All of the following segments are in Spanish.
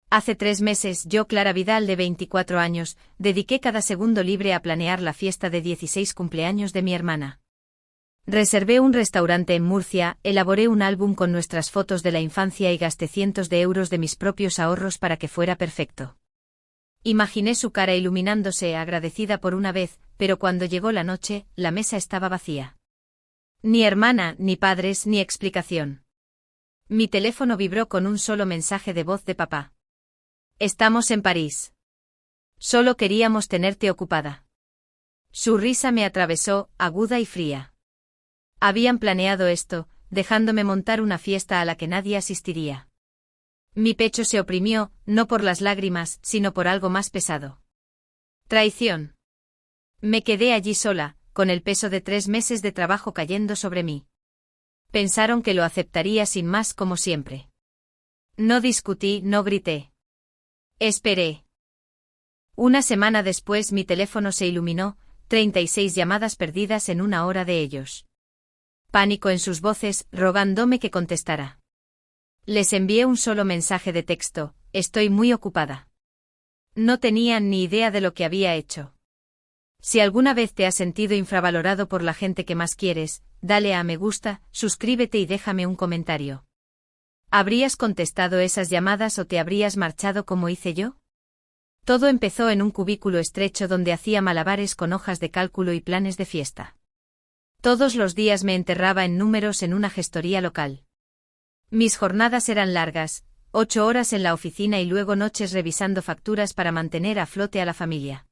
Hace 3 meses, yo, Clara Vidal, de 24 años, dediqué cada segundo libre a planear la fiesta de 16 cumpleaños de mi hermana. Reservé un restaurante en Murcia, elaboré un álbum con nuestras fotos de la infancia y gasté cientos de euros de mis propios ahorros para que fuera perfecto. Imaginé su cara iluminándose, agradecida por una vez, pero cuando llegó la noche, la mesa estaba vacía. Ni hermana, ni padres, ni explicación. Mi teléfono vibró con un solo mensaje de voz de papá. Estamos en París. Solo queríamos tenerte ocupada. Su risa me atravesó, aguda y fría. Habían planeado esto, dejándome montar una fiesta a la que nadie asistiría. Mi pecho se oprimió, no por las lágrimas, sino por algo más pesado. Traición. Me quedé allí sola, con el peso de 3 meses de trabajo cayendo sobre mí. Pensaron que lo aceptaría sin más, como siempre. No discutí, no grité. Esperé. Una semana después mi teléfono se iluminó, 36 llamadas perdidas en una hora de ellos. Pánico en sus voces, rogándome que contestara. Les envié un solo mensaje de texto: estoy muy ocupada. No tenían ni idea de lo que había hecho. Si alguna vez te has sentido infravalorado por la gente que más quieres, dale a me gusta, suscríbete y déjame un comentario. ¿Habrías contestado esas llamadas o te habrías marchado como hice yo? Todo empezó en un cubículo estrecho donde hacía malabares con hojas de cálculo y planes de fiesta. Todos los días me enterraba en números en una gestoría local. Mis jornadas eran largas, 8 horas en la oficina y luego noches revisando facturas para mantener a flote a la familia.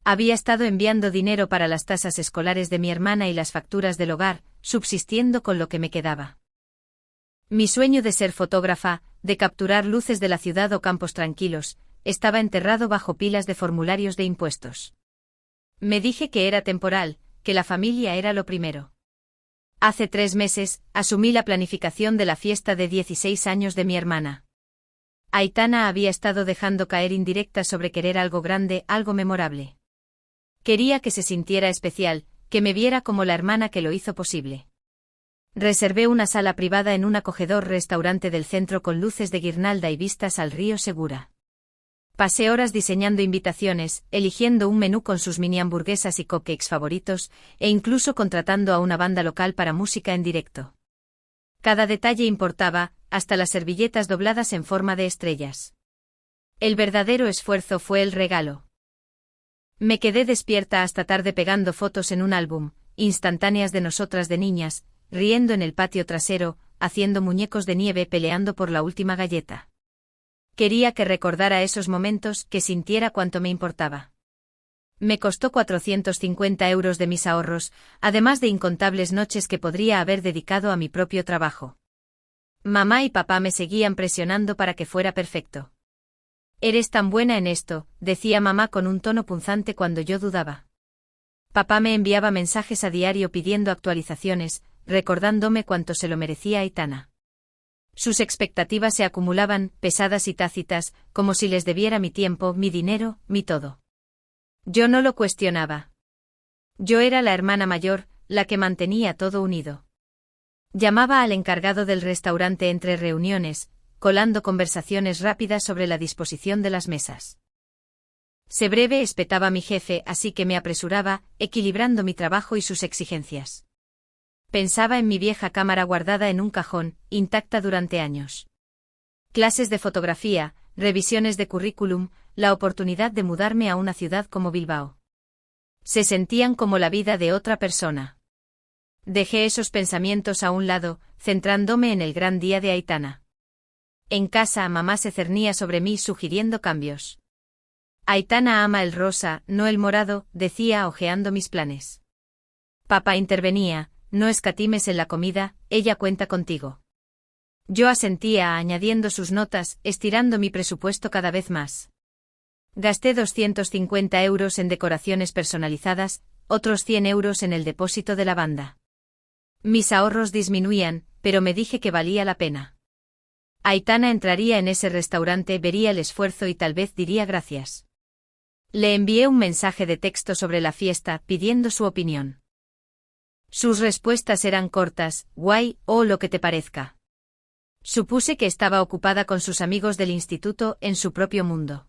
Había estado enviando dinero para las tasas escolares de mi hermana y las facturas del hogar, subsistiendo con lo que me quedaba. Mi sueño de ser fotógrafa, de capturar luces de la ciudad o campos tranquilos, estaba enterrado bajo pilas de formularios de impuestos. Me dije que era temporal, que la familia era lo primero. Hace 3 meses, asumí la planificación de la fiesta de 16 años de mi hermana. Aitana había estado dejando caer indirectas sobre querer algo grande, algo memorable. Quería que se sintiera especial, que me viera como la hermana que lo hizo posible. Reservé una sala privada en un acogedor restaurante del centro con luces de guirnalda y vistas al río Segura. Pasé horas diseñando invitaciones, eligiendo un menú con sus mini hamburguesas y cupcakes favoritos, e incluso contratando a una banda local para música en directo. Cada detalle importaba, hasta las servilletas dobladas en forma de estrellas. El verdadero esfuerzo fue el regalo. Me quedé despierta hasta tarde pegando fotos en un álbum, instantáneas de nosotras de niñas, riendo en el patio trasero, haciendo muñecos de nieve, peleando por la última galleta. Quería que recordara esos momentos, que sintiera cuánto me importaba. Me costó 450 euros de mis ahorros, además de incontables noches que podría haber dedicado a mi propio trabajo. Mamá y papá me seguían presionando para que fuera perfecto. Eres tan buena en esto, decía mamá con un tono punzante cuando yo dudaba. Papá me enviaba mensajes a diario pidiendo actualizaciones, recordándome cuánto se lo merecía Aitana. Sus expectativas se acumulaban, pesadas y tácitas, como si les debiera mi tiempo, mi dinero, mi todo. Yo no lo cuestionaba. Yo era la hermana mayor, la que mantenía todo unido. Llamaba al encargado del restaurante entre reuniones, colando conversaciones rápidas sobre la disposición de las mesas. Sé breve, espetaba mi jefe, así que me apresuraba, equilibrando mi trabajo y sus exigencias. Pensaba en mi vieja cámara guardada en un cajón, intacta durante años. Clases de fotografía, revisiones de currículum, la oportunidad de mudarme a una ciudad como Bilbao. Se sentían como la vida de otra persona. Dejé esos pensamientos a un lado, centrándome en el gran día de Aitana. En casa mamá se cernía sobre mí sugiriendo cambios. Aitana ama el rosa, no el morado, decía hojeando mis planes. Papá intervenía: no escatimes en la comida, ella cuenta contigo. Yo asentía, añadiendo sus notas, estirando mi presupuesto cada vez más. Gasté 250 euros en decoraciones personalizadas, otros 100 euros en el depósito de la banda. Mis ahorros disminuían, pero me dije que valía la pena. Aitana entraría en ese restaurante, vería el esfuerzo y tal vez diría gracias. Le envié un mensaje de texto sobre la fiesta, pidiendo su opinión. Sus respuestas eran cortas: guay, o lo que te parezca. Supuse que estaba ocupada con sus amigos del instituto en su propio mundo.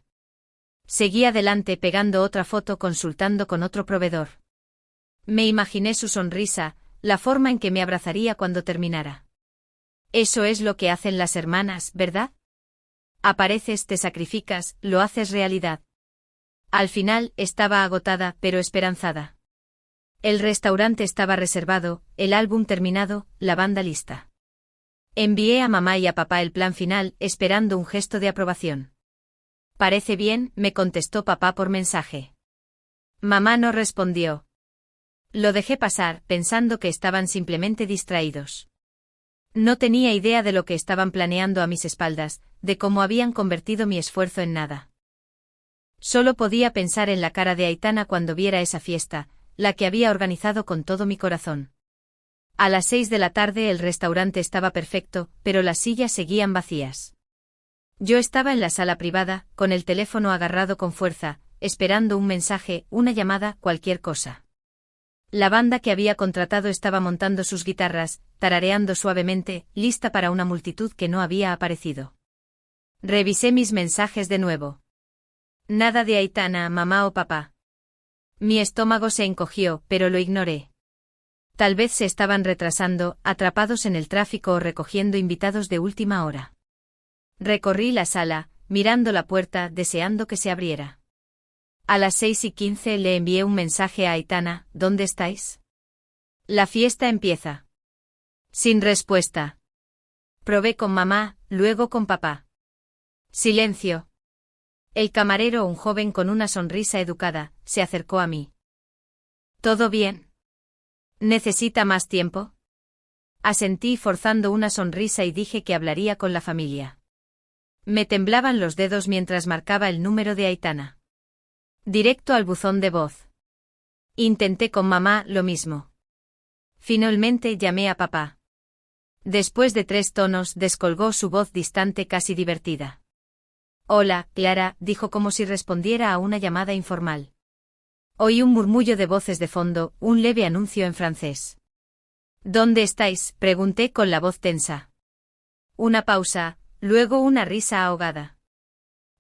Seguí adelante pegando otra foto consultando con otro proveedor. Me imaginé su sonrisa, la forma en que me abrazaría cuando terminara. Eso es lo que hacen las hermanas, ¿verdad? Apareces, te sacrificas, lo haces realidad. Al final, estaba agotada, pero esperanzada. El restaurante estaba reservado, el álbum terminado, la banda lista. Envié a mamá y a papá el plan final, esperando un gesto de aprobación. «Parece bien», me contestó papá por mensaje. Mamá no respondió. Lo dejé pasar, pensando que estaban simplemente distraídos. No tenía idea de lo que estaban planeando a mis espaldas, de cómo habían convertido mi esfuerzo en nada. Solo podía pensar en la cara de Aitana cuando viera esa fiesta, la que había organizado con todo mi corazón. A las 6 de la tarde el restaurante estaba perfecto, pero las sillas seguían vacías. Yo estaba en la sala privada, con el teléfono agarrado con fuerza, esperando un mensaje, una llamada, cualquier cosa. La banda que había contratado estaba montando sus guitarras, tarareando suavemente, lista para una multitud que no había aparecido. Revisé mis mensajes de nuevo. Nada de Aitana, mamá o papá. Mi estómago se encogió, pero lo ignoré. Tal vez se estaban retrasando, atrapados en el tráfico o recogiendo invitados de última hora. Recorrí la sala, mirando la puerta, deseando que se abriera. A las 6:15 le envié un mensaje a Aitana, ¿dónde estáis? La fiesta empieza. Sin respuesta. Probé con mamá, luego con papá. Silencio. El camarero, un joven con una sonrisa educada, se acercó a mí. ¿Todo bien? ¿Necesita más tiempo? Asentí forzando una sonrisa y dije que hablaría con la familia. Me temblaban los dedos mientras marcaba el número de Aitana. Directo al buzón de voz. Intenté con mamá lo mismo. Finalmente llamé a papá. Después de 3 tonos descolgó su voz distante casi divertida. Hola, Clara, dijo como si respondiera a una llamada informal. Oí un murmullo de voces de fondo, un leve anuncio en francés. ¿Dónde estáis?, pregunté con la voz tensa. Una pausa, luego una risa ahogada.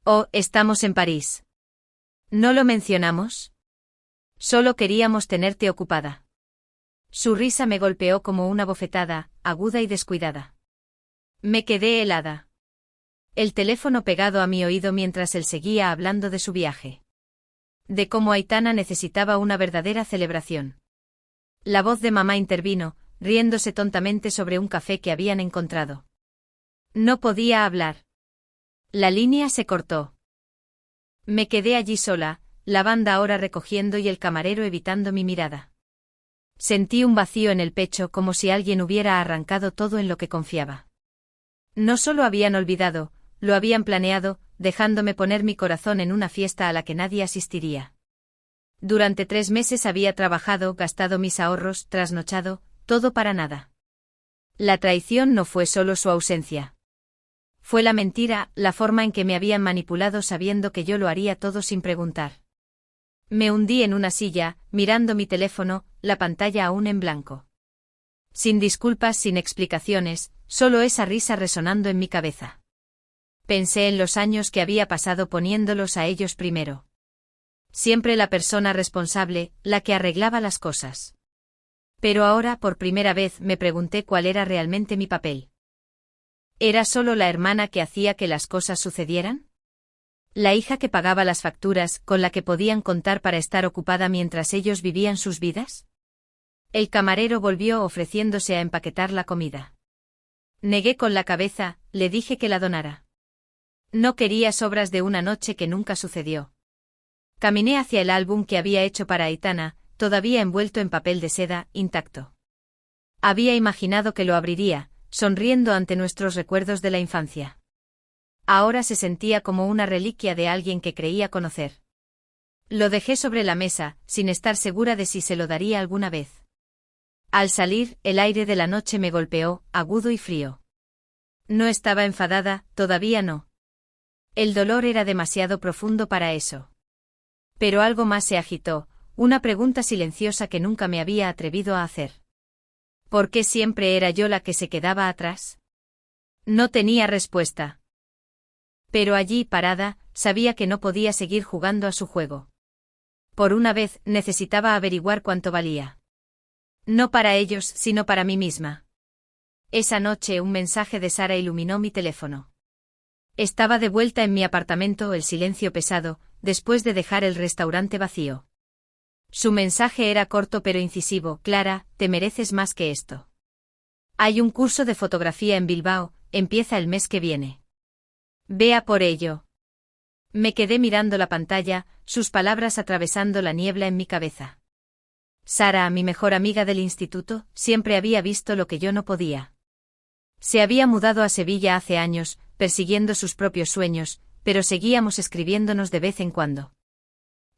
Oh, estamos en París. ¿No lo mencionamos? Solo queríamos tenerte ocupada. Su risa me golpeó como una bofetada, aguda y descuidada. Me quedé helada. El teléfono pegado a mi oído mientras él seguía hablando de su viaje. De cómo Aitana necesitaba una verdadera celebración. La voz de mamá intervino, riéndose tontamente sobre un café que habían encontrado. No podía hablar. La línea se cortó. Me quedé allí sola, la banda ahora recogiendo y el camarero evitando mi mirada. Sentí un vacío en el pecho como si alguien hubiera arrancado todo en lo que confiaba. No solo habían olvidado, lo habían planeado, dejándome poner mi corazón en una fiesta a la que nadie asistiría. Durante 3 meses había trabajado, gastado mis ahorros, trasnochado, todo para nada. La traición no fue solo su ausencia. Fue la mentira, la forma en que me habían manipulado sabiendo que yo lo haría todo sin preguntar. Me hundí en una silla, mirando mi teléfono, la pantalla aún en blanco. Sin disculpas, sin explicaciones, solo esa risa resonando en mi cabeza. Pensé en los años que había pasado poniéndolos a ellos primero. Siempre la persona responsable, la que arreglaba las cosas. Pero ahora, por primera vez, me pregunté cuál era realmente mi papel. ¿Era solo la hermana que hacía que las cosas sucedieran? ¿La hija que pagaba las facturas, con la que podían contar para estar ocupada mientras ellos vivían sus vidas? El camarero volvió ofreciéndose a empaquetar la comida. Negué con la cabeza, le dije que la donara. No quería sobras de una noche que nunca sucedió. Caminé hacia el álbum que había hecho para Aitana, todavía envuelto en papel de seda, intacto. Había imaginado que lo abriría, sonriendo ante nuestros recuerdos de la infancia. Ahora se sentía como una reliquia de alguien que creía conocer. Lo dejé sobre la mesa, sin estar segura de si se lo daría alguna vez. Al salir, el aire de la noche me golpeó, agudo y frío. No estaba enfadada, todavía no. El dolor era demasiado profundo para eso. Pero algo más se agitó, una pregunta silenciosa que nunca me había atrevido a hacer. ¿Por qué siempre era yo la que se quedaba atrás? No tenía respuesta. Pero allí, parada, sabía que no podía seguir jugando a su juego. Por una vez, necesitaba averiguar cuánto valía. No para ellos, sino para mí misma. Esa noche un mensaje de Sara iluminó mi teléfono. Estaba de vuelta en mi apartamento, el silencio pesado, después de dejar el restaurante vacío. Su mensaje era corto pero incisivo: Clara, te mereces más que esto. Hay un curso de fotografía en Bilbao, empieza el mes que viene. Vea por ello. Me quedé mirando la pantalla, sus palabras atravesando la niebla en mi cabeza. Sara, mi mejor amiga del instituto, siempre había visto lo que yo no podía. Se había mudado a Sevilla hace años, persiguiendo sus propios sueños, pero seguíamos escribiéndonos de vez en cuando.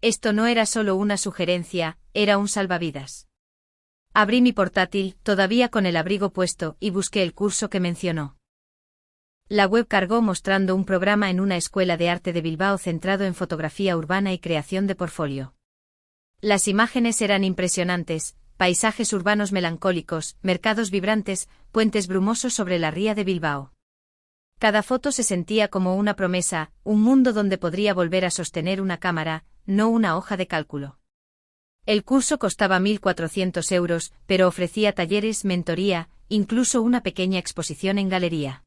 Esto no era solo una sugerencia, era un salvavidas. Abrí mi portátil, todavía con el abrigo puesto, y busqué el curso que mencionó. La web cargó mostrando un programa en una escuela de arte de Bilbao centrado en fotografía urbana y creación de portfolio. Las imágenes eran impresionantes: paisajes urbanos melancólicos, mercados vibrantes, puentes brumosos sobre la ría de Bilbao. Cada foto se sentía como una promesa, un mundo donde podría volver a sostener una cámara, no una hoja de cálculo. El curso costaba 1.400 euros, pero ofrecía talleres, mentoría, incluso una pequeña exposición en galería.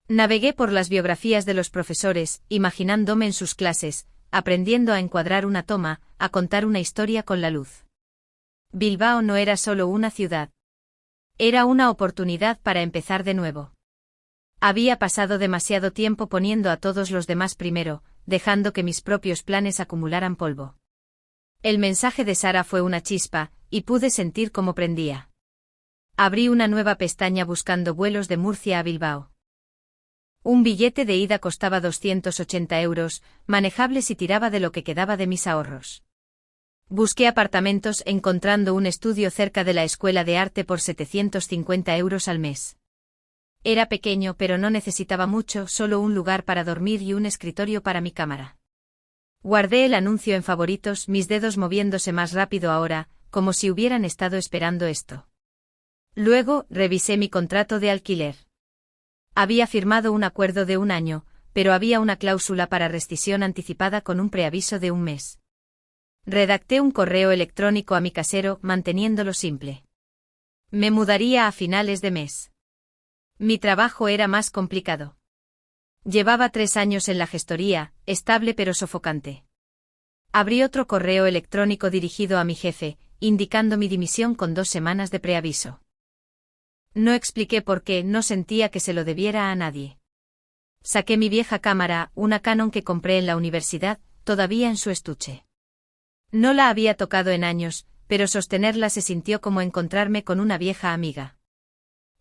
Navegué por las biografías de los profesores, imaginándome en sus clases, aprendiendo a encuadrar una toma, a contar una historia con la luz. Bilbao no era solo una ciudad. Era una oportunidad para empezar de nuevo. Había pasado demasiado tiempo poniendo a todos los demás primero, dejando que mis propios planes acumularan polvo. El mensaje de Sara fue una chispa, y pude sentir cómo prendía. Abrí una nueva pestaña buscando vuelos de Murcia a Bilbao. Un billete de ida costaba 280 euros, manejable si tiraba de lo que quedaba de mis ahorros. Busqué apartamentos encontrando un estudio cerca de la escuela de arte por 750 euros al mes. Era pequeño pero no necesitaba mucho, solo un lugar para dormir y un escritorio para mi cámara. Guardé el anuncio en favoritos, mis dedos moviéndose más rápido ahora, como si hubieran estado esperando esto. Luego, revisé mi contrato de alquiler. Había firmado un acuerdo de 1 año, pero había una cláusula para rescisión anticipada con un preaviso de 1 mes. Redacté un correo electrónico a mi casero, manteniéndolo simple. Me mudaría a finales de mes. Mi trabajo era más complicado. Llevaba 3 años en la gestoría, estable pero sofocante. Abrí otro correo electrónico dirigido a mi jefe, indicando mi dimisión con 2 semanas de preaviso. No expliqué por qué, no sentía que se lo debiera a nadie. Saqué mi vieja cámara, una Canon que compré en la universidad, todavía en su estuche. No la había tocado en años, pero sostenerla se sintió como encontrarme con una vieja amiga.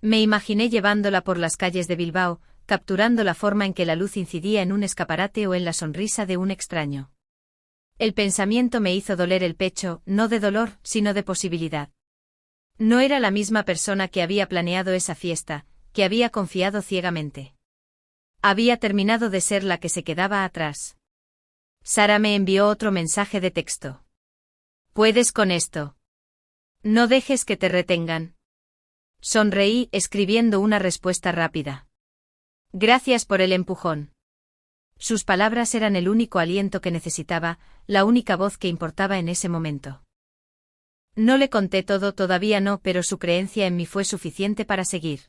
Me imaginé llevándola por las calles de Bilbao, capturando la forma en que la luz incidía en un escaparate o en la sonrisa de un extraño. El pensamiento me hizo doler el pecho, no de dolor, sino de posibilidad. No era la misma persona que había planeado esa fiesta, que había confiado ciegamente. Había terminado de ser la que se quedaba atrás. Sara me envió otro mensaje de texto. Puedes con esto. No dejes que te retengan. Sonreí, escribiendo una respuesta rápida. Gracias por el empujón. Sus palabras eran el único aliento que necesitaba, la única voz que importaba en ese momento. No le conté todo, todavía no, pero su creencia en mí fue suficiente para seguir.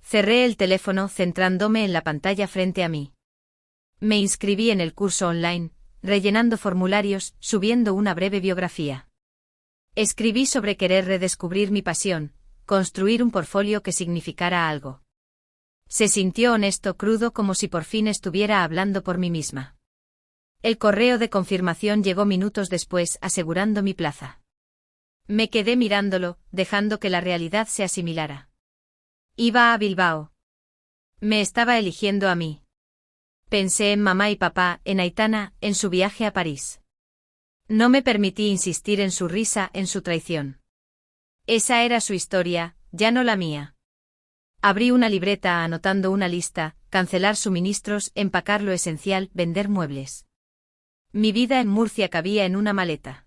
Cerré el teléfono, centrándome en la pantalla frente a mí. Me inscribí en el curso online, rellenando formularios, subiendo una breve biografía. Escribí sobre querer redescubrir mi pasión, construir un portfolio que significara algo. Se sintió honesto, crudo, como si por fin estuviera hablando por mí misma. El correo de confirmación llegó minutos después, asegurando mi plaza. Me quedé mirándolo, dejando que la realidad se asimilara. Iba a Bilbao. Me estaba eligiendo a mí. Pensé en mamá y papá, en Aitana, en su viaje a París. No me permití insistir en su risa, en su traición. Esa era su historia, ya no la mía. Abrí una libreta anotando una lista: cancelar suministros, empacar lo esencial, vender muebles. Mi vida en Murcia cabía en una maleta.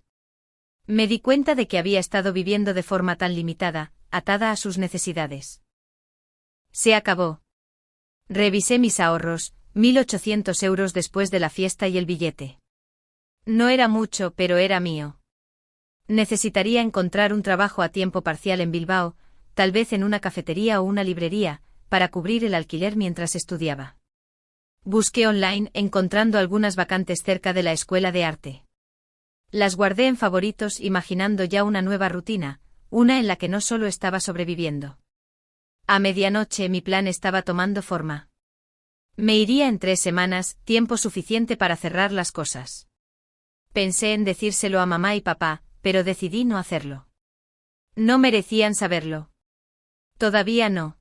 Me di cuenta de que había estado viviendo de forma tan limitada, atada a sus necesidades. Se acabó. Revisé mis ahorros, 1.800 € después de la fiesta y el billete. No era mucho, pero era mío. Necesitaría encontrar un trabajo a tiempo parcial en Bilbao, tal vez en una cafetería o una librería, para cubrir el alquiler mientras estudiaba. Busqué online, encontrando algunas vacantes cerca de la escuela de arte. Las guardé en favoritos, imaginando ya una nueva rutina, una en la que no solo estaba sobreviviendo. A medianoche mi plan estaba tomando forma. Me iría en 3 semanas, tiempo suficiente para cerrar las cosas. Pensé en decírselo a mamá y papá, pero decidí no hacerlo. No merecían saberlo. Todavía no.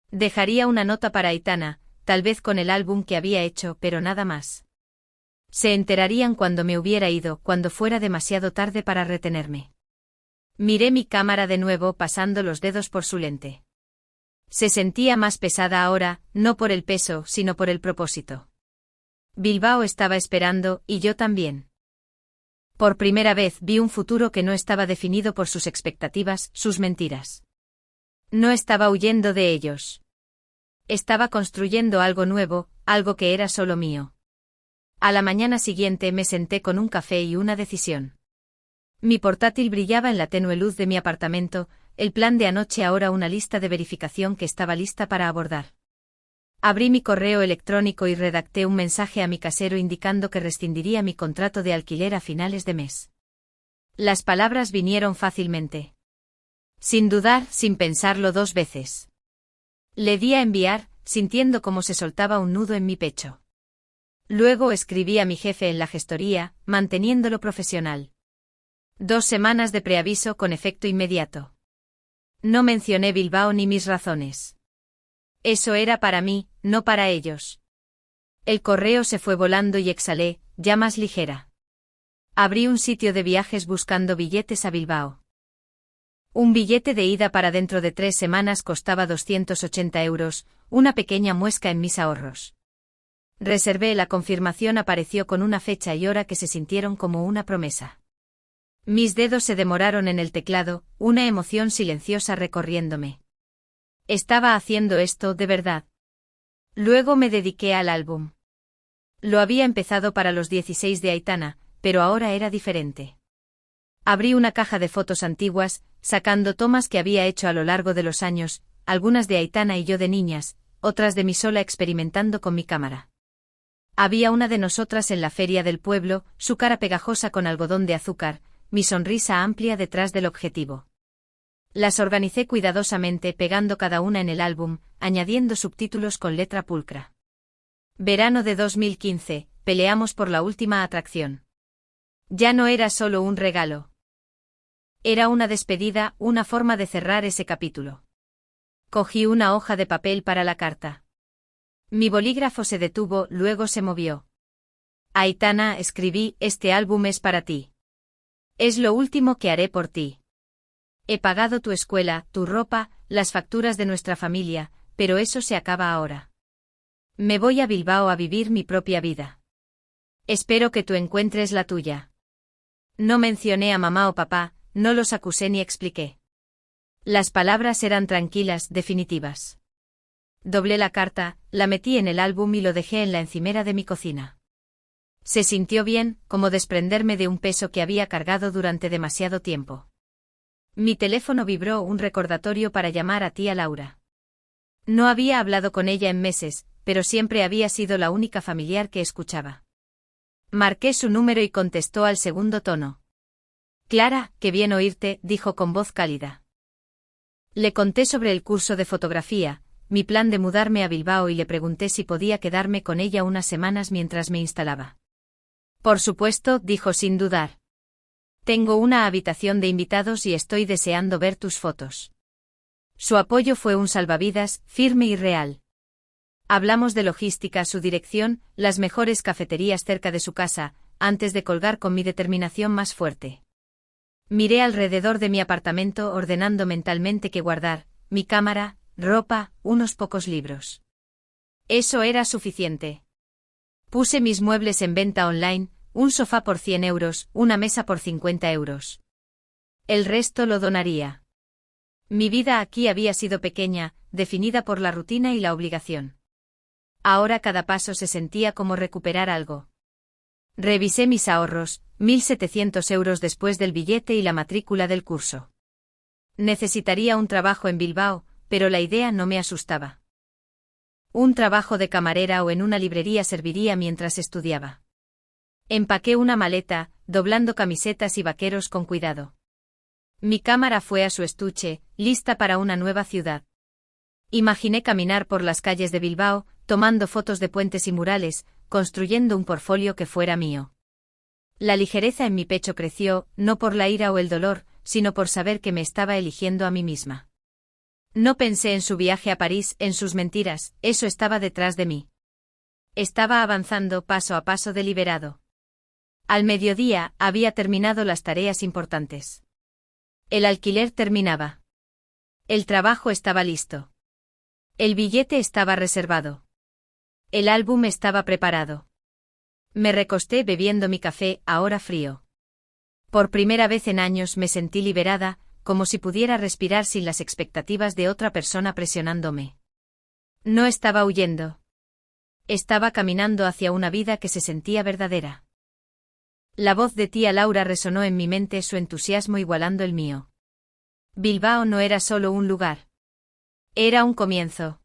Dejaría una nota para Aitana, tal vez con el álbum que había hecho, pero nada más. Se enterarían cuando me hubiera ido, cuando fuera demasiado tarde para retenerme. Miré mi cámara de nuevo, pasando los dedos por su lente. Se sentía más pesada ahora, no por el peso, sino por el propósito. Bilbao estaba esperando, y yo también. Por primera vez vi un futuro que no estaba definido por sus expectativas, sus mentiras. No estaba huyendo de ellos. Estaba construyendo algo nuevo, algo que era solo mío. A la mañana siguiente me senté con un café y una decisión. Mi portátil brillaba en la tenue luz de mi apartamento, el plan de anoche ahora una lista de verificación que estaba lista para abordar. Abrí mi correo electrónico y redacté un mensaje a mi casero indicando que rescindiría mi contrato de alquiler a finales de mes. Las palabras vinieron fácilmente. Sin dudar, sin pensarlo 2 veces. Le di a enviar, sintiendo cómo se soltaba un nudo en mi pecho. Luego escribí a mi jefe en la gestoría, manteniéndolo profesional. 2 semanas de preaviso con efecto inmediato. No mencioné Bilbao ni mis razones. Eso era para mí, no para ellos. El correo se fue volando y exhalé, ya más ligera. Abrí un sitio de viajes buscando billetes a Bilbao. Un billete de ida para dentro de 3 semanas costaba 280 €, una pequeña muesca en mis ahorros. Reservé, la confirmación apareció con una fecha y hora que se sintieron como una promesa. Mis dedos se demoraron en el teclado, una emoción silenciosa recorriéndome. Estaba haciendo esto de verdad. Luego me dediqué al álbum. Lo había empezado para los 16 de Aitana, pero ahora era diferente. Abrí una caja de fotos antiguas, sacando tomas que había hecho a lo largo de los años, algunas de Aitana y yo de niñas, otras de mí sola experimentando con mi cámara. Había una de nosotras en la feria del pueblo, su cara pegajosa con algodón de azúcar, mi sonrisa amplia detrás del objetivo. Las organicé cuidadosamente, pegando cada una en el álbum, añadiendo subtítulos con letra pulcra. Verano de 2015, peleamos por la última atracción. Ya no era solo un regalo. Era una despedida, una forma de cerrar ese capítulo. Cogí una hoja de papel para la carta. Mi bolígrafo se detuvo, luego se movió. Aitana, escribí, este álbum es para ti. Es lo último que haré por ti. He pagado tu escuela, tu ropa, las facturas de nuestra familia, pero eso se acaba ahora. Me voy a Bilbao a vivir mi propia vida. Espero que tú encuentres la tuya. No mencioné a mamá o papá, no los acusé ni expliqué. Las palabras eran tranquilas, definitivas. Doblé la carta, la metí en el álbum y lo dejé en la encimera de mi cocina. Se sintió bien, como desprenderme de un peso que había cargado durante demasiado tiempo. Mi teléfono vibró, un recordatorio para llamar a tía Laura. No había hablado con ella en meses, pero siempre había sido la única familiar que escuchaba. Marqué su número y contestó al segundo tono. Clara, qué bien oírte, dijo con voz cálida. Le conté sobre el curso de fotografía, mi plan de mudarme a Bilbao y le pregunté si podía quedarme con ella unas semanas mientras me instalaba. Por supuesto, dijo sin dudar. Tengo una habitación de invitados y estoy deseando ver tus fotos. Su apoyo fue un salvavidas, firme y real. Hablamos de logística, su dirección, las mejores cafeterías cerca de su casa, antes de colgar con mi determinación más fuerte. Miré alrededor de mi apartamento ordenando mentalmente qué guardar, mi cámara, ropa, unos pocos libros. Eso era suficiente. Puse mis muebles en venta online, un sofá por 100 €, una mesa por 50 €. El resto lo donaría. Mi vida aquí había sido pequeña, definida por la rutina y la obligación. Ahora cada paso se sentía como recuperar algo. Revisé mis ahorros, 1.700 euros después del billete y la matrícula del curso. Necesitaría un trabajo en Bilbao, pero la idea no me asustaba. Un trabajo de camarera o en una librería serviría mientras estudiaba. Empaqué una maleta, doblando camisetas y vaqueros con cuidado. Mi cámara fue a su estuche, lista para una nueva ciudad. Imaginé caminar por las calles de Bilbao, tomando fotos de puentes y murales, construyendo un portfolio que fuera mío. La ligereza en mi pecho creció, no por la ira o el dolor, sino por saber que me estaba eligiendo a mí misma. No pensé en su viaje a París, en sus mentiras, eso estaba detrás de mí. Estaba avanzando paso a paso deliberado. Al mediodía, había terminado las tareas importantes. El alquiler terminaba. El trabajo estaba listo. El billete estaba reservado. El álbum estaba preparado. Me recosté bebiendo mi café, ahora frío. Por primera vez en años me sentí liberada, como si pudiera respirar sin las expectativas de otra persona presionándome. No estaba huyendo. Estaba caminando hacia una vida que se sentía verdadera. La voz de tía Laura resonó en mi mente, su entusiasmo igualando el mío. Bilbao no era solo un lugar. Era un comienzo.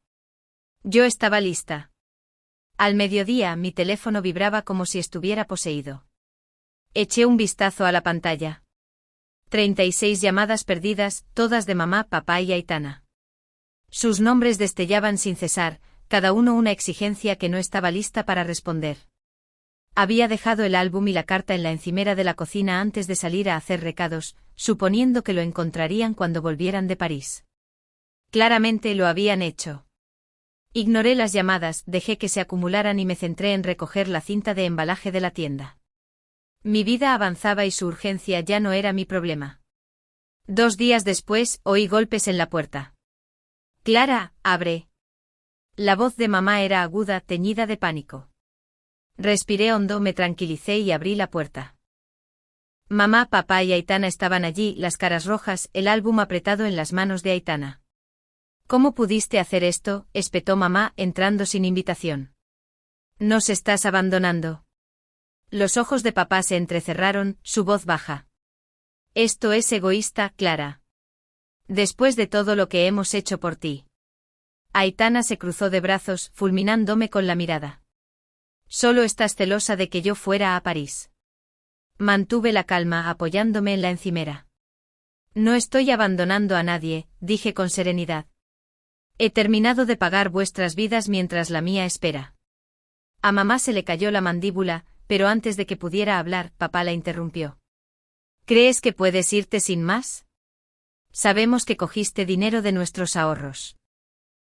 Yo estaba lista. Al mediodía mi teléfono vibraba como si estuviera poseído. Eché un vistazo a la pantalla. 36 llamadas perdidas, todas de mamá, papá y Aitana. Sus nombres destellaban sin cesar, cada uno una exigencia que no estaba lista para responder. Había dejado el álbum y la carta en la encimera de la cocina antes de salir a hacer recados, suponiendo que lo encontrarían cuando volvieran de París. Claramente lo habían hecho. Ignoré las llamadas, dejé que se acumularan y me centré en recoger la cinta de embalaje de la tienda. Mi vida avanzaba y su urgencia ya no era mi problema. 2 días después, oí golpes en la puerta. «Clara, abre». La voz de mamá era aguda, teñida de pánico. Respiré hondo, me tranquilicé y abrí la puerta. Mamá, papá y Aitana estaban allí, las caras rojas, el álbum apretado en las manos de Aitana. «¿Cómo pudiste hacer esto?», espetó mamá, entrando sin invitación. «Nos estás abandonando». Los ojos de papá se entrecerraron, su voz baja. «Esto es egoísta, Clara. Después de todo lo que hemos hecho por ti». Aitana se cruzó de brazos, fulminándome con la mirada. «Solo estás celosa de que yo fuera a París». Mantuve la calma apoyándome en la encimera. «No estoy abandonando a nadie», dije con serenidad. «He terminado de pagar vuestras vidas mientras la mía espera». A mamá se le cayó la mandíbula, pero antes de que pudiera hablar, papá la interrumpió. «¿Crees que puedes irte sin más? Sabemos que cogiste dinero de nuestros ahorros».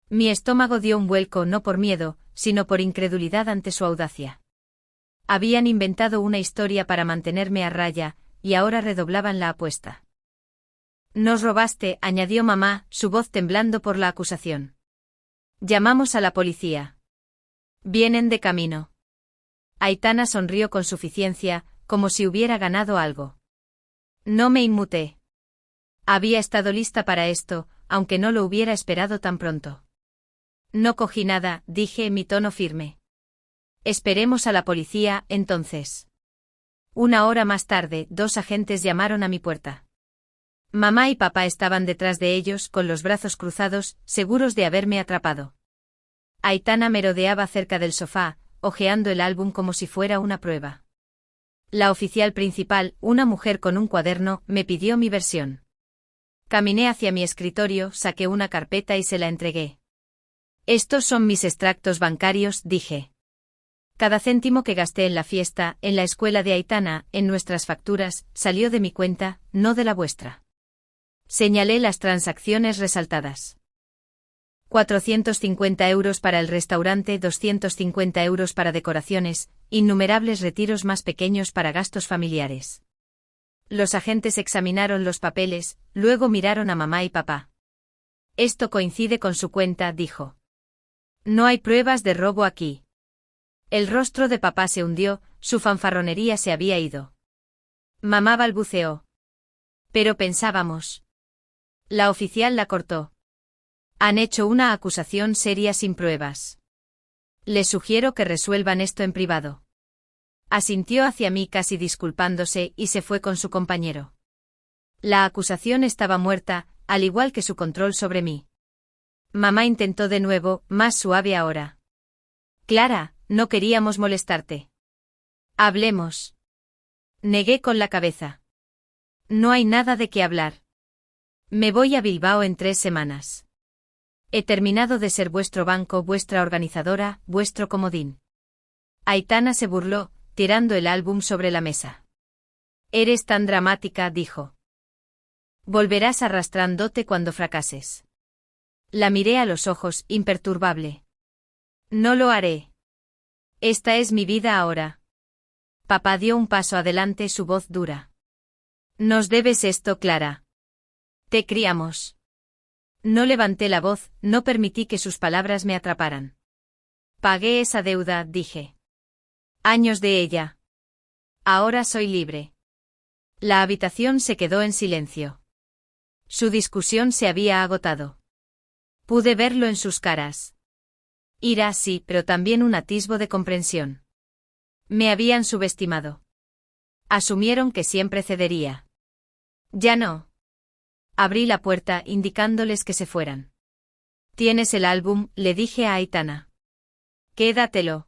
Mi estómago dio un vuelco no por miedo, sino por incredulidad ante su audacia. Habían inventado una historia para mantenerme a raya, y ahora redoblaban la apuesta. «Nos robaste», añadió mamá, su voz temblando por la acusación. «Llamamos a la policía. Vienen de camino». Aitana sonrió con suficiencia, como si hubiera ganado algo. No me inmuté. Había estado lista para esto, aunque no lo hubiera esperado tan pronto. «No cogí nada», dije en mi tono firme. «Esperemos a la policía, entonces». 1 hora más tarde, 2 agentes llamaron a mi puerta. Mamá y papá estaban detrás de ellos, con los brazos cruzados, seguros de haberme atrapado. Aitana merodeaba cerca del sofá, hojeando el álbum como si fuera una prueba. La oficial principal, una mujer con un cuaderno, me pidió mi versión. Caminé hacia mi escritorio, saqué una carpeta y se la entregué. «Estos son mis extractos bancarios», dije. «Cada céntimo que gasté en la fiesta, en la escuela de Aitana, en nuestras facturas, salió de mi cuenta, no de la vuestra». Señalé las transacciones resaltadas. 450 euros para el restaurante, 250 euros para decoraciones, innumerables retiros más pequeños para gastos familiares. Los agentes examinaron los papeles, luego miraron a mamá y papá. «Esto coincide con su cuenta», dijo. «No hay pruebas de robo aquí». El rostro de papá se hundió, su fanfarronería se había ido. Mamá balbuceó. «Pero pensábamos». La oficial la cortó. «Han hecho una acusación seria sin pruebas. Les sugiero que resuelvan esto en privado. Asintió hacia mí casi disculpándose y se fue con su compañero. La acusación estaba muerta, al igual que su control sobre mí. Mamá intentó de nuevo, más suave ahora. Clara, no queríamos molestarte. Hablemos. Negué con la cabeza. No hay nada de qué hablar. Me voy a Bilbao en 3 semanas. He terminado de ser vuestro banco, vuestra organizadora, vuestro comodín. Aitana se burló, tirando el álbum sobre la mesa. Eres tan dramática, dijo. Volverás arrastrándote cuando fracases. La miré a los ojos, imperturbable. No lo haré. Esta es mi vida ahora. Papá dio un paso adelante, su voz dura. Nos debes esto, Clara. Te criamos. No levanté la voz, no permití que sus palabras me atraparan. Pagué esa deuda, dije. Años de ella. Ahora soy libre. La habitación se quedó en silencio. Su discusión se había agotado. Pude verlo en sus caras. Ira sí, pero también un atisbo de comprensión. Me habían subestimado. Asumieron que siempre cedería. Ya no. Abrí la puerta indicándoles que se fueran. Tienes el álbum, le dije a Aitana. Quédatelo.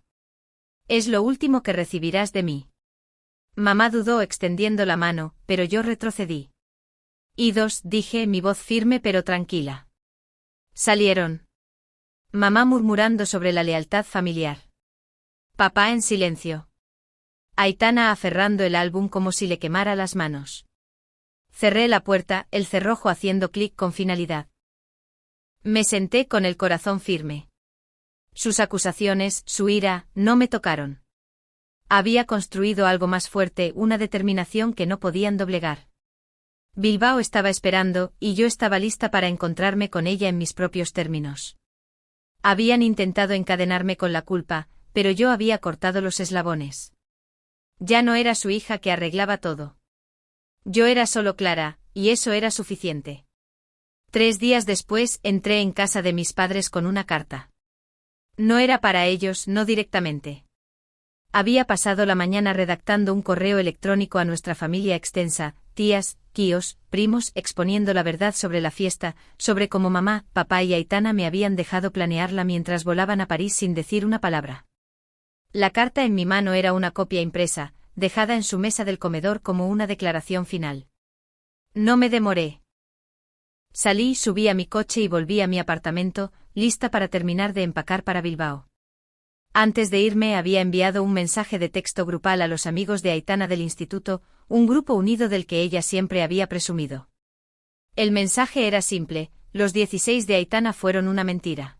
Es lo último que recibirás de mí. Mamá dudó extendiendo la mano, pero yo retrocedí. Idos, dije, mi voz firme pero tranquila. Salieron. Mamá murmurando sobre la lealtad familiar. Papá en silencio. Aitana aferrando el álbum como si le quemara las manos. Cerré la puerta, el cerrojo haciendo clic con finalidad. Me senté con el corazón firme. Sus acusaciones, su ira, no me tocaron. Había construido algo más fuerte, una determinación que no podían doblegar. Bilbao estaba esperando, y yo estaba lista para encontrarme con ella en mis propios términos. Habían intentado encadenarme con la culpa, pero yo había cortado los eslabones. Ya no era su hija que arreglaba todo. Yo era solo Clara, y eso era suficiente. 3 días después entré en casa de mis padres con una carta. No era para ellos, no directamente. Había pasado la mañana redactando un correo electrónico a nuestra familia extensa, tías, tíos, primos, exponiendo la verdad sobre la fiesta, sobre cómo mamá, papá y Aitana me habían dejado planearla mientras volaban a París sin decir una palabra. La carta en mi mano era una copia impresa, dejada en su mesa del comedor como una declaración final. No me demoré. Salí, subí a mi coche y volví a mi apartamento, lista para terminar de empacar para Bilbao. Antes de irme había enviado un mensaje de texto grupal a los amigos de Aitana del instituto, un grupo unido del que ella siempre había presumido. El mensaje era simple: los 16 de Aitana fueron una mentira.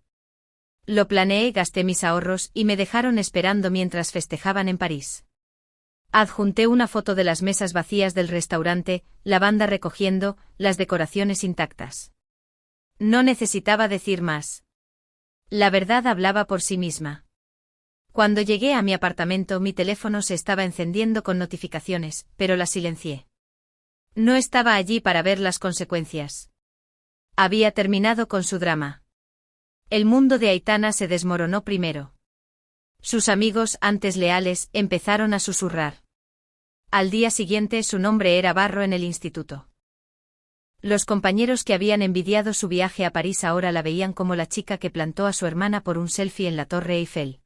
Lo planeé, gasté mis ahorros y me dejaron esperando mientras festejaban en París. Adjunté una foto de las mesas vacías del restaurante, la banda recogiendo, las decoraciones intactas. No necesitaba decir más. La verdad hablaba por sí misma. Cuando llegué a mi apartamento mi teléfono se estaba encendiendo con notificaciones, pero la silencié. No estaba allí para ver las consecuencias. Había terminado con su drama. El mundo de Aitana se desmoronó primero. Sus amigos, antes leales, empezaron a susurrar. Al día siguiente su nombre era barro en el instituto. Los compañeros que habían envidiado su viaje a París ahora la veían como la chica que plantó a su hermana por un selfie en la Torre Eiffel.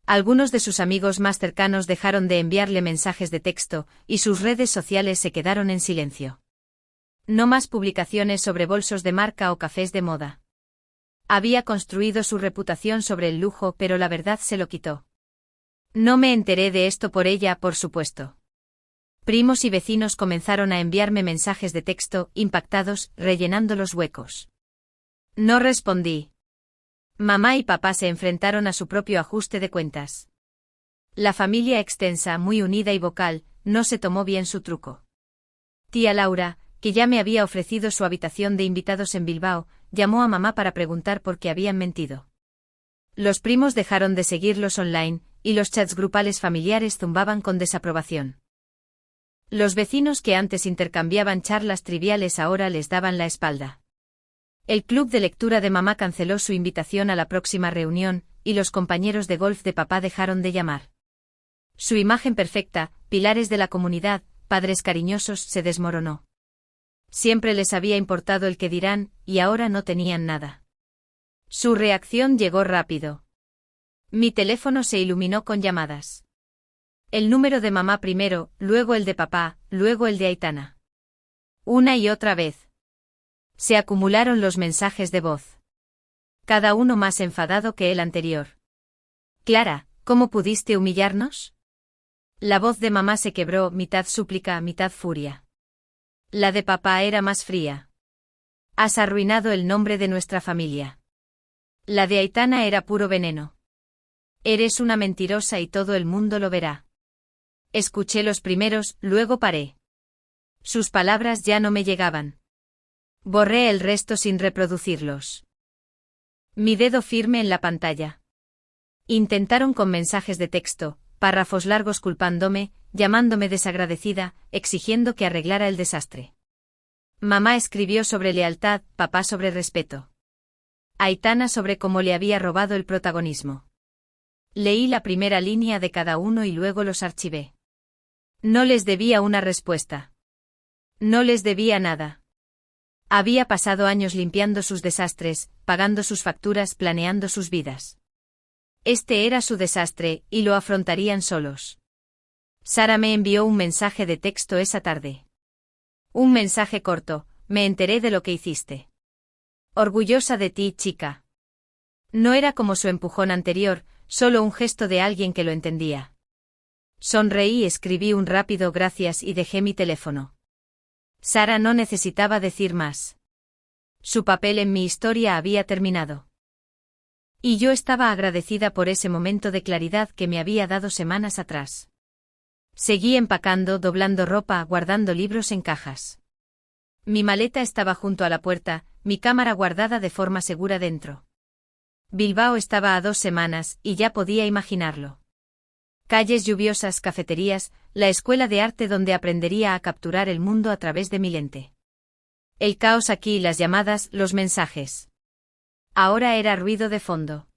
Algunos de sus amigos más cercanos dejaron de enviarle mensajes de texto, y sus redes sociales se quedaron en silencio. No más publicaciones sobre bolsos de marca o cafés de moda. Había construido su reputación sobre el lujo, pero la verdad se lo quitó. No me enteré de esto por ella, por supuesto. Primos y vecinos comenzaron a enviarme mensajes de texto, impactados, rellenando los huecos. No respondí. Mamá y papá se enfrentaron a su propio ajuste de cuentas. La familia extensa, muy unida y vocal, no se tomó bien su truco. Tía Laura, que ya me había ofrecido su habitación de invitados en Bilbao, llamó a mamá para preguntar por qué habían mentido. Los primos dejaron de seguirlos online, y los chats grupales familiares zumbaban con desaprobación. Los vecinos que antes intercambiaban charlas triviales ahora les daban la espalda. El club de lectura de mamá canceló su invitación a la próxima reunión, y los compañeros de golf de papá dejaron de llamar. Su imagen perfecta, pilares de la comunidad, padres cariñosos, se desmoronó. Siempre les había importado el que dirán, y ahora no tenían nada. Su reacción llegó rápido. Mi teléfono se iluminó con llamadas. El número de mamá primero, luego el de papá, luego el de Aitana. Una y otra vez. Se acumularon los mensajes de voz. Cada uno más enfadado que el anterior. Clara, ¿cómo pudiste humillarnos? La voz de mamá se quebró, mitad súplica, mitad furia. La de papá era más fría. Has arruinado el nombre de nuestra familia. La de Aitana era puro veneno. Eres una mentirosa y todo el mundo lo verá. Escuché los primeros, luego paré. Sus palabras ya no me llegaban. Borré el resto sin reproducirlos. Mi dedo firme en la pantalla. Intentaron con mensajes de texto, párrafos largos culpándome, llamándome desagradecida, exigiendo que arreglara el desastre. Mamá escribió sobre lealtad, papá sobre respeto. Aitana sobre cómo le había robado el protagonismo. Leí la primera línea de cada uno y luego los archivé. No les debía una respuesta. No les debía nada. Había pasado años limpiando sus desastres, pagando sus facturas, planeando sus vidas. Este era su desastre, y lo afrontarían solos. Sara me envió un mensaje de texto esa tarde. Un mensaje corto: me enteré de lo que hiciste. Orgullosa de ti, chica. No era como su empujón anterior, solo un gesto de alguien que lo entendía. Sonreí, escribí un rápido gracias y dejé mi teléfono. Sara no necesitaba decir más. Su papel en mi historia había terminado. Y yo estaba agradecida por ese momento de claridad que me había dado semanas atrás. Seguí empacando, doblando ropa, guardando libros en cajas. Mi maleta estaba junto a la puerta, mi cámara guardada de forma segura dentro. Bilbao estaba a 2 semanas, y ya podía imaginarlo. Calles lluviosas, cafeterías, la escuela de arte donde aprendería a capturar el mundo a través de mi lente. El caos aquí, las llamadas, los mensajes. Ahora era ruido de fondo.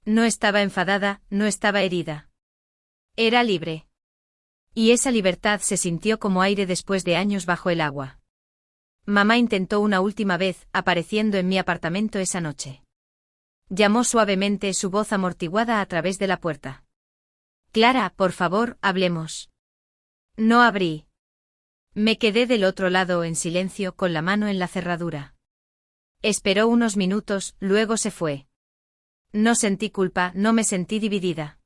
No estaba enfadada, no estaba herida. Era libre. Y esa libertad se sintió como aire después de años bajo el agua. Mamá intentó una última vez, apareciendo en mi apartamento esa noche. Llamó suavemente, su voz amortiguada a través de la puerta. Clara, por favor, hablemos. No abrí. Me quedé del otro lado en silencio, con la mano en la cerradura. Esperó unos minutos, luego se fue. No sentí culpa, no me sentí dividida.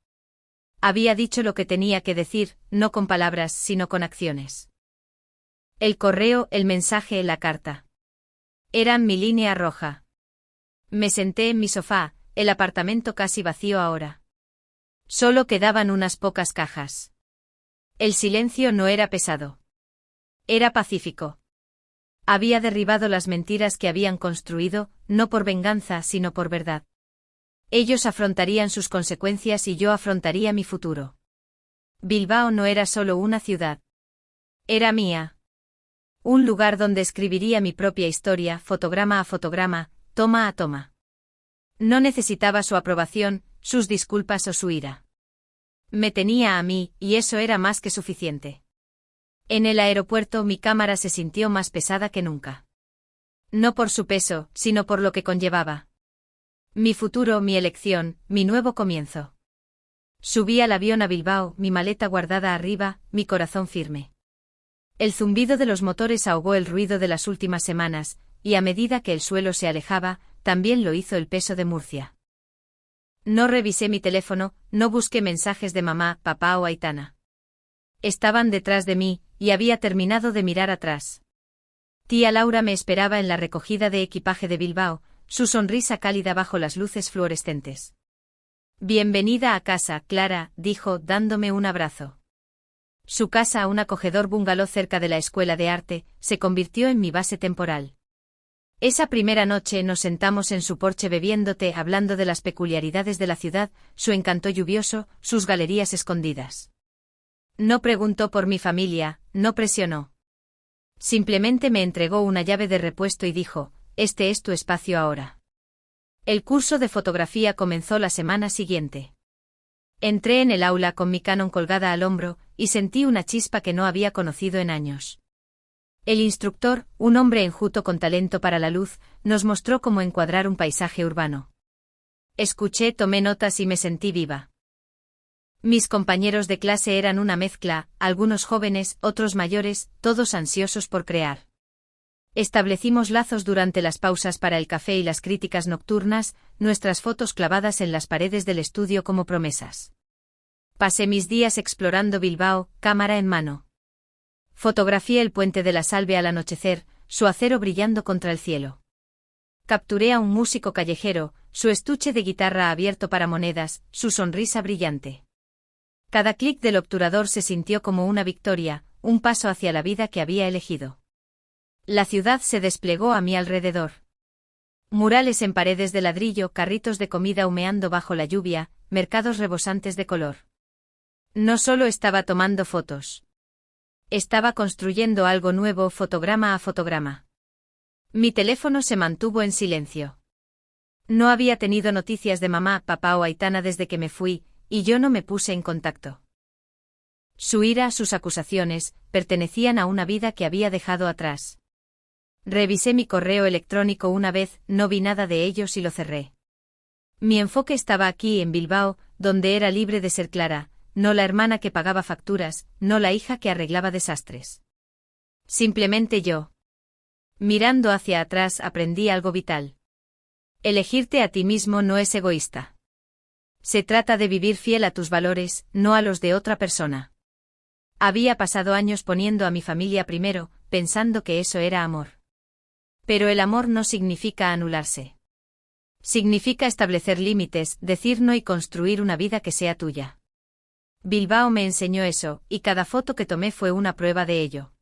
Había dicho lo que tenía que decir, no con palabras, sino con acciones. El correo, el mensaje, la carta. Eran mi línea roja. Me senté en mi sofá, el apartamento casi vacío ahora. Solo quedaban unas pocas cajas. El silencio no era pesado. Era pacífico. Había derribado las mentiras que habían construido, no por venganza, sino por verdad. Ellos afrontarían sus consecuencias y yo afrontaría mi futuro. Bilbao no era solo una ciudad. Era mía. Un lugar donde escribiría mi propia historia, fotograma a fotograma, toma a toma. No necesitaba su aprobación, sus disculpas o su ira. Me tenía a mí, y eso era más que suficiente. En el aeropuerto mi cámara se sintió más pesada que nunca. No por su peso, sino por lo que conllevaba. Mi futuro, mi elección, mi nuevo comienzo. Subí al avión a Bilbao, mi maleta guardada arriba, mi corazón firme. El zumbido de los motores ahogó el ruido de las últimas semanas, y a medida que el suelo se alejaba, también lo hizo el peso de Murcia. No revisé mi teléfono, no busqué mensajes de mamá, papá o Aitana. Estaban detrás de mí, y había terminado de mirar atrás. Tía Laura me esperaba en la recogida de equipaje de Bilbao, su sonrisa cálida bajo las luces fluorescentes. Bienvenida a casa, Clara, dijo, dándome un abrazo. Su casa, un acogedor bungalow cerca de la escuela de arte, se convirtió en mi base temporal. Esa primera noche nos sentamos en su porche bebiendo té, hablando de las peculiaridades de la ciudad, su encanto lluvioso, sus galerías escondidas. No preguntó por mi familia, no presionó. Simplemente me entregó una llave de repuesto y dijo, este es tu espacio ahora. El curso de fotografía comenzó la semana siguiente. Entré en el aula con mi Canon colgada al hombro, y sentí una chispa que no había conocido en años. El instructor, un hombre enjuto con talento para la luz, nos mostró cómo encuadrar un paisaje urbano. Escuché, tomé notas y me sentí viva. Mis compañeros de clase eran una mezcla, algunos jóvenes, otros mayores, todos ansiosos por crear. Establecimos lazos durante las pausas para el café y las críticas nocturnas, nuestras fotos clavadas en las paredes del estudio como promesas. Pasé mis días explorando Bilbao, cámara en mano. Fotografié el puente de la Salve al anochecer, su acero brillando contra el cielo. Capturé a un músico callejero, su estuche de guitarra abierto para monedas, su sonrisa brillante. Cada clic del obturador se sintió como una victoria, un paso hacia la vida que había elegido. La ciudad se desplegó a mi alrededor. Murales en paredes de ladrillo, carritos de comida humeando bajo la lluvia, mercados rebosantes de color. No solo estaba tomando fotos. Estaba construyendo algo nuevo fotograma a fotograma. Mi teléfono se mantuvo en silencio. No había tenido noticias de mamá, papá o Aitana desde que me fui, y yo no me puse en contacto. Su ira, sus acusaciones, pertenecían a una vida que había dejado atrás. Revisé mi correo electrónico una vez, no vi nada de ellos y lo cerré. Mi enfoque estaba aquí en Bilbao, donde era libre de ser Clara, no la hermana que pagaba facturas, no la hija que arreglaba desastres. Simplemente yo. Mirando hacia atrás aprendí algo vital. Elegirte a ti mismo no es egoísta. Se trata de vivir fiel a tus valores, no a los de otra persona. Había pasado años poniendo a mi familia primero, pensando que eso era amor. Pero el amor no significa anularse. Significa establecer límites, decir no y construir una vida que sea tuya. Bilbao me enseñó eso, y cada foto que tomé fue una prueba de ello.